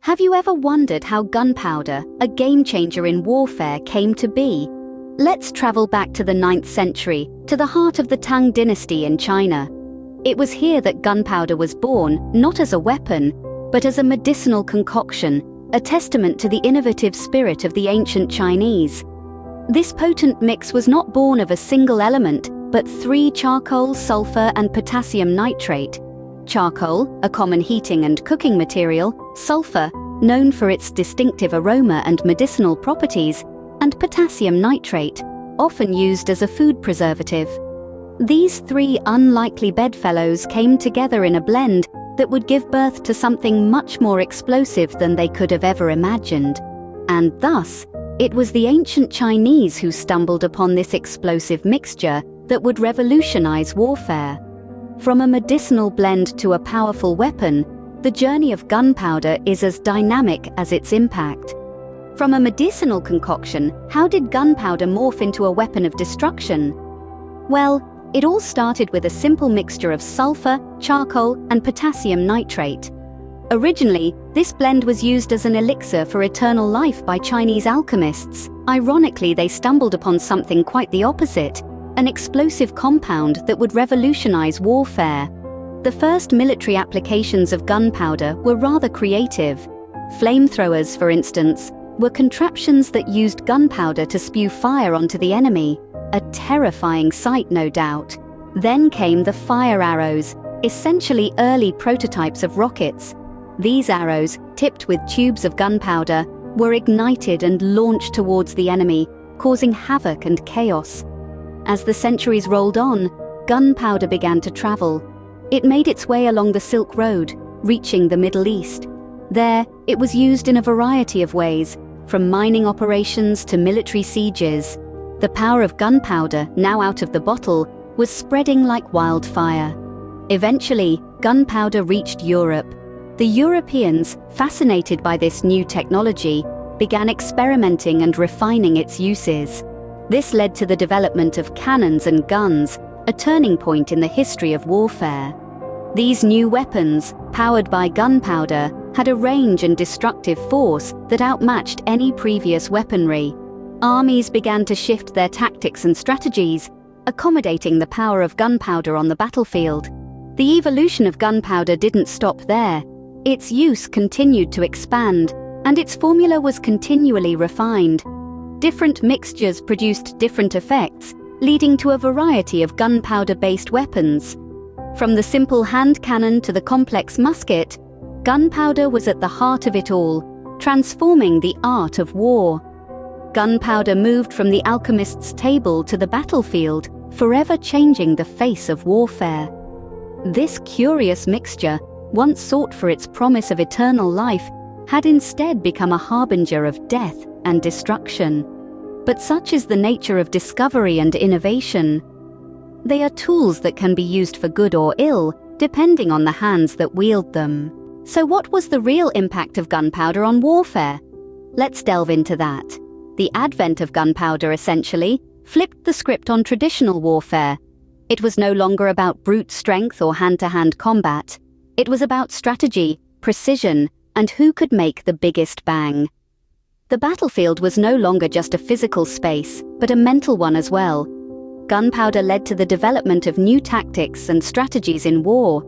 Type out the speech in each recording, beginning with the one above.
Have you ever wondered how gunpowder, a game-changer in warfare, came to be? Let's travel back to the 9th century, to the heart of the Tang dynasty in China. It was here that gunpowder was born, not as a weapon, but as a medicinal concoction, a testament to the innovative spirit of the ancient Chinese. This potent mix was not born of a single element, but 3: charcoal, sulfur, and potassium nitrate. Charcoal, a common heating and cooking material, sulfur, known for its distinctive aroma and medicinal properties, and potassium nitrate, often used as a food preservative. These 3 unlikely bedfellows came together in a blend that would give birth to something much more explosive than they could have ever imagined. And thus, it was the ancient Chinese who stumbled upon this explosive mixture that would revolutionize warfare. From a medicinal blend to a powerful weapon, the journey of gunpowder is as dynamic as its impact. From a medicinal concoction, how did gunpowder morph into a weapon of destruction? Well, it all started with a simple mixture of sulfur, charcoal, and potassium nitrate. Originally, this blend was used as an elixir for eternal life by Chinese alchemists. Ironically, they stumbled upon something quite the opposite: an explosive compound that would revolutionize warfare. The first military applications of gunpowder were rather creative. Flamethrowers, for instance, were contraptions that used gunpowder to spew fire onto the enemy. A terrifying sight, no doubt. Then came the fire arrows, essentially early prototypes of rockets. These arrows, tipped with tubes of gunpowder, were ignited and launched towards the enemy, causing havoc and chaos. As the centuries rolled on, gunpowder began to travel. It made its way along the Silk Road, reaching the Middle East. There, it was used in a variety of ways, from mining operations to military sieges. The power of gunpowder, now out of the bottle, was spreading like wildfire. Eventually, gunpowder reached Europe. The Europeans, fascinated by this new technology, began experimenting and refining its uses. This led to the development of cannons and guns, a turning point in the history of warfare. These new weapons, powered by gunpowder, had a range and destructive force that outmatched any previous weaponry. Armies began to shift their tactics and strategies, accommodating the power of gunpowder on the battlefield. The evolution of gunpowder didn't stop there. Its use continued to expand, and its formula was continually refined. Different mixtures produced different effects, leading to a variety of gunpowder-based weapons. From the simple hand cannon to the complex musket, gunpowder was at the heart of it all, transforming the art of war. Gunpowder moved from the alchemist's table to the battlefield, forever changing the face of warfare. This curious mixture, once sought for its promise of eternal life, had instead become a harbinger of death and destruction. But such is the nature of discovery and innovation. They are tools that can be used for good or ill, depending on the hands that wield them. So what was the real impact of gunpowder on warfare? Let's delve into that. The advent of gunpowder essentially flipped the script on traditional warfare. It was no longer about brute strength or hand-to-hand combat. It was about strategy, precision, and who could make the biggest bang. The battlefield was no longer just a physical space, but a mental one as well. Gunpowder led to the development of new tactics and strategies in war.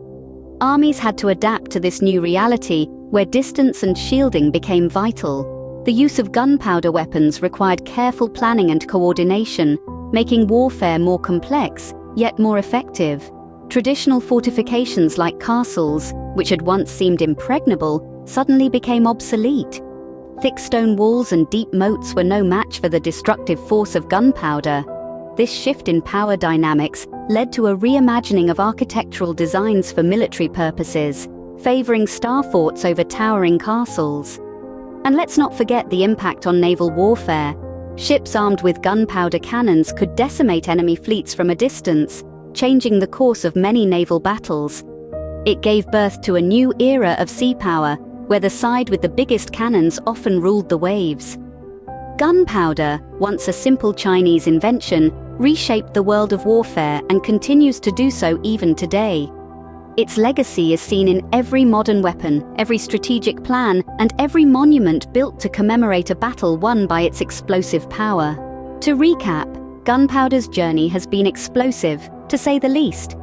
Armies had to adapt to this new reality, where distance and shielding became vital. The use of gunpowder weapons required careful planning and coordination, making warfare more complex, yet more effective. Traditional fortifications like castles, which had once seemed impregnable, suddenly became obsolete. Thick stone walls and deep moats were no match for the destructive force of gunpowder. This shift in power dynamics led to a reimagining of architectural designs for military purposes, favoring star forts over towering castles. And let's not forget the impact on naval warfare. Ships armed with gunpowder cannons could decimate enemy fleets from a distance, changing the course of many naval battles. It gave birth to a new era of sea power, where the side with the biggest cannons often ruled the waves. Gunpowder, once a simple Chinese invention, reshaped the world of warfare and continues to do so even today. Its legacy is seen in every modern weapon, every strategic plan, and every monument built to commemorate a battle won by its explosive power. To recap, gunpowder's journey has been explosive, to say the least.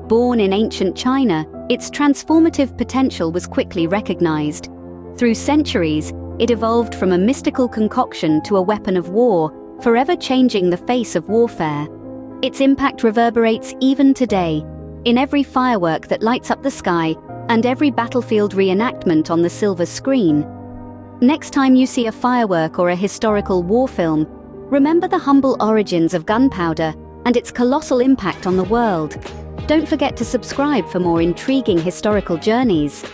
Born in ancient China, its transformative potential was quickly recognized. Through centuries, it evolved from a mystical concoction to a weapon of war, forever changing the face of warfare. Its impact reverberates even today, in every firework that lights up the sky and every battlefield reenactment on the silver screen. Next time you see a firework or a historical war film, remember the humble origins of gunpowder and its colossal impact on the world. Don't forget to subscribe for more intriguing historical journeys.